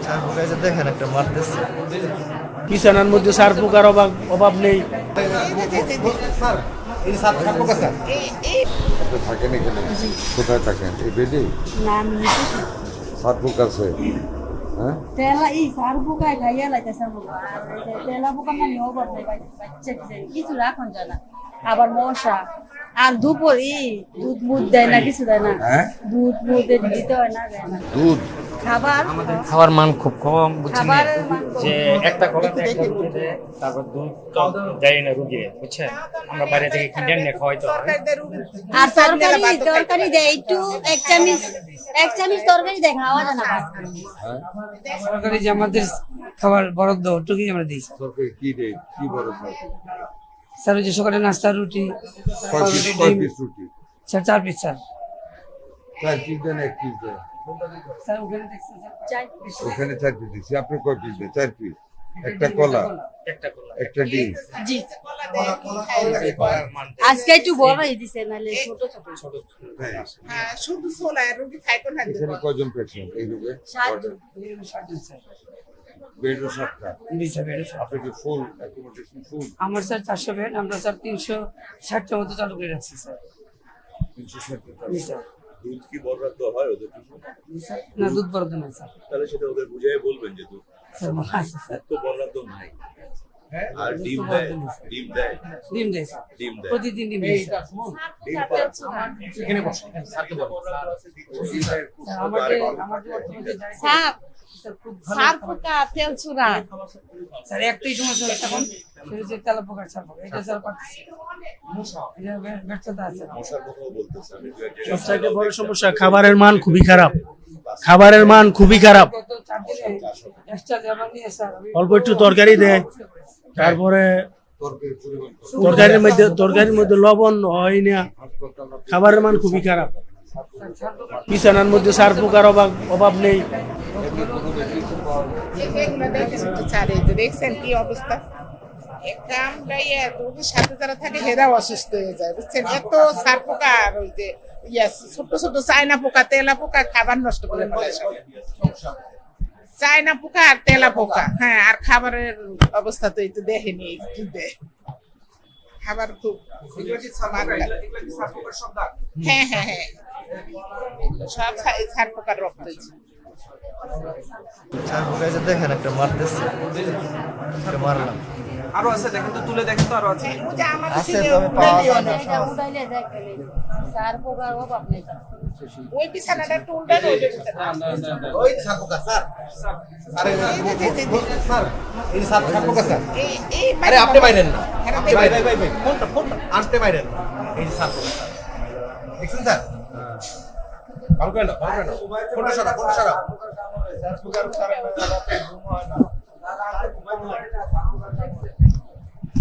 সার পোকা যে দেখেন একটা মারতেছে। বিছানার মধ্যে সার পোকার অভাব নেই। থাকেন এখানে, কোথায় থাকেন? এই বেডে সার পোকা আছে? হ্যাঁ, আবার মশা আর দুপুরি দুধ মুধ দেয় না, কিছু দেয় না, দুধ মুধ দিতে হয় না, দেয় না দুধ। খাবার মান খুব কম, বুঝছেন খাবারের মান কম। যে একটা খাবার তারপর দুধ তো দেয় না রুগী, বুঝছেন। আমরা বাইরে থেকে কিনে নিয়ে খাওয়াইতে হয়। আর তরকারি দেয় একটু, এক চামচ তরকারি দেয়, খাওয়া যায় না। সরকারি যে আমাদের খাবার বরাদ্দ ওটুকুই আমরা দিই সরকারি কি রে, কি বড় স্যার? স্যার ওই যে সকালে নাস্তা রুটি, কয় পিস রুটি? Sir 4 piece sir. 4 পিস দেন, 1 পিস দেন? স্যার ওখানে দেখছেন স্যার ওখানে 4 পিস দিচ্ছি, আপনি কয় পিস দেন? 4 পিস। একটা কলা, একটা ডিম। আজকে একটু বড়ই দিছে, নালে ছোট ছোট। হ্যাঁ, শুধু ছোলায় রুগী খাইতে না। এখানে কয়জন পেশেন্ট এই রোগে? 7 বেডও 7টা। স্যার। আপনি কি ফুল অ্যাকোমোডেশন ফুল? আমার স্যার 400 বেড, আমরা স্যার 360টার মতো চালু করে রাখছি স্যার। 360টা। জি স্যার। দুধ কি বরাদ্দ হয় ওদের জন্য? না, দুধ বরাদ্দ নেই স্যার। তাহলে সেটা ওদের বুঝিয়ে বলবেন যে দুধ স্যার আছে স্যার। তো বরাদ্দ নাই। আর ডিম দেয়? ডিম দেয়? ডিম দেয় স্যার, ডিম দেয়। প্রতিদিন ডিম দেয় স্যার। এখানে বসে স্যারকে বলো। স্যার একটাই সমস্যা এখন, সেটা হচ্ছে তেলাপোকার সার পোকা। এটা স্যার পাচ্ছি, এটা ব্যর্থতা আছে। মশার কথাও বলতেছে আমি দু এক সবচাইতে বড় সমস্যা খাবারের মান খুবই খারাপ। খাবারের মান খুবই খারাপ। গত 4 দিনে এক্সট্রা লেবার নিয়ে স্যার অল্প একটু তরকারি দেয়, তারপরে তরকারির মধ্যে লবণ হয় না। খাবারের মান খুবই খারাপ। বিছানার মধ্যে সার পোকার অভাব নেই। দেখছেন কি অবস্থা? রোগীর সাথে যারা থাকে হেরাও অসুস্থ হয়ে যায়, বুঝছেন। এত সার পোকা আর ওই যে ছোট ছোট চায়না পোকা, তেলা পোকা খাবার নষ্ট করে ফেলে সব। চায়না পোকা আর তেলা পোকা, হ্যাঁ। আর খাবারের অবস্থা তো এই তো দেখেনি, কি দেয় খাবার খুব। হ্যাঁ হ্যাঁ হ্যাঁ, সব সার পোকার রক্ত। সার পোকা যে দেখেন একটা মারতেছে, একটা মারলাম। আরো আছে, দেখেন তো, তুলে দেখেন তো, আরো আছে। আছে তবে পাওয়া যায় না। সার পোকার অভাব নেই। ওই বিছানাটা টুলটা ওই সার পোকা স্যার, স্যার এই সার পোকা স্যার। আরে আপনি বাইরেন না, আপনি ভাই ফোনটা আনতে বাইরেন না। এই সার পোকা স্যার, দেখছেন স্যার? ভালো করে না, ফোনটা সরা।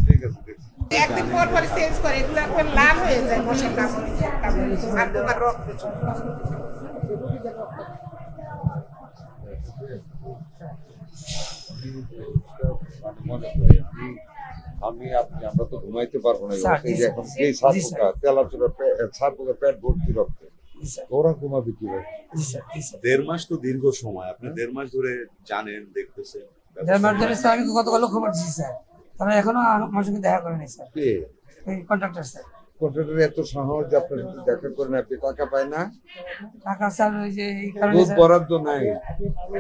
ঠিক আছে, দেখছি। একদিন পর পর চেঞ্জ করে, এগুলো একবার লাল হয়ে যায় মশার কামড়ে, সার পোকার রক্ত। মনে করি আমরা তো ঘুমাইতে পারবো না। এই যে এখন এই সার পোকা, তেলাচোরা সার পোকা, পেট ভর্তি রক্ত, ওরা ঘুমাবে কিভাবে? 1.5 মাস তো দীর্ঘ সময়, আপনি 1.5 মাস ধরে জানেন, দেখতেছেন। 1.5 মাস ধরে স্যার আমি গতকাল খবর দিচ্ছি স্যার, তারা এখনো আমার সঙ্গে দেখা করেনি স্যার। কে? এই কন্ট্রাক্টর স্যার। কন্ট্রাক্টর এত সহজ যে আপনার দেখা করেন, আপনি টাকা পায় না? টাকা স্যার ওই যে এই কারণে দুধ স্যার। বরাদ্দ নাই,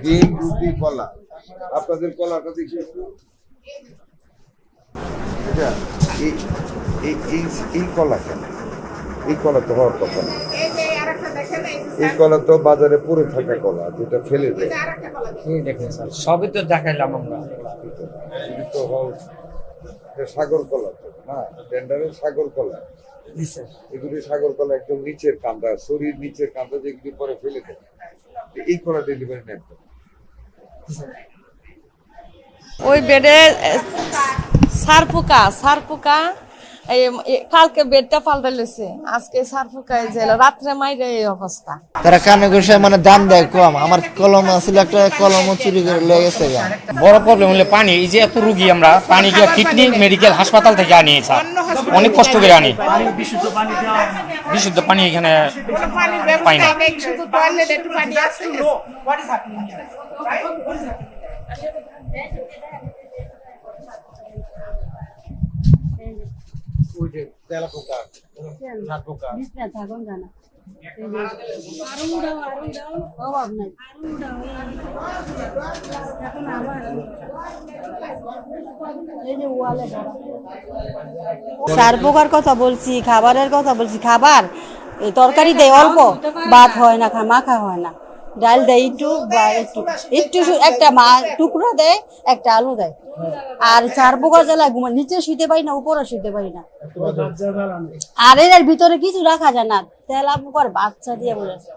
ডিম, রুটি, কলা। আপনাদের কলাটা দেখি একটু। আচ্ছা, এই কলা কেন? এই কলা তো হওয়ার কথা না। এই যে আরেকটা দেখেন, এই কলা তো বাজারে পড়ে থাকা কলা, যেটা ফেলে দেয়। আরেকটা কলা এই দেখেন স্যার, সবই তো দেখাইলাম আমরা। এটা তো সাগর কলা তো না, টেন্ডারের সাগর কলা। জি স্যার। এগুলি সাগর কলা একদম নিচের কান্দা, শরীর নিচের কান্দা, যেগুলি পরে ফেলে দেয়। এই কলা ডেলিভারি নেন। ওই বেডে সার পোকা কালকে বেডটা পাল্টাইছে, আজকে সার ফুকায় যে রাত্রে মাইরে এই অবস্থা। তারা কানে ঘষে মানে দাম দেয় কম। আমার কলম আছিল, একটা কলমও চুরি করে লয়ে গেছে। বড় প্রবলেম হলে পানি। এই যে এত রুগী আমরা পানি গিয়ে কিডনি মেডিকেল হাসপাতাল থেকে আনি, স্যার অনেক কষ্ট করে আনি। বিশুদ্ধ পানি এখানে পানির পাই না। ব্যবস্থা নেই, শুধু টয়লেট একটু পানি আছে। ওই যে তেলাপোকা, সারপোকা। বিছনা থাকুন জানা অভাব নাই। এখন আবার এই যে ওয়ালে সার পোকার কথা বলছি, খাবারের কথা বলছি। খাবার এই তরকারি দেয় অল্প, ভাত হয় না, মাখা হয় না, ডাল দেয় একটু বা একটু একটু একটা টুকরো দেয়, একটা আলু দেয়। আর সার পোকার জ্বালায় নিচে শুতে পারি না, উপরে শুতে পারি না। আর এর ভিতরে কিছু রাখা যায় না, তেলা পোকার বাচ্চা দিয়ে বলেছে।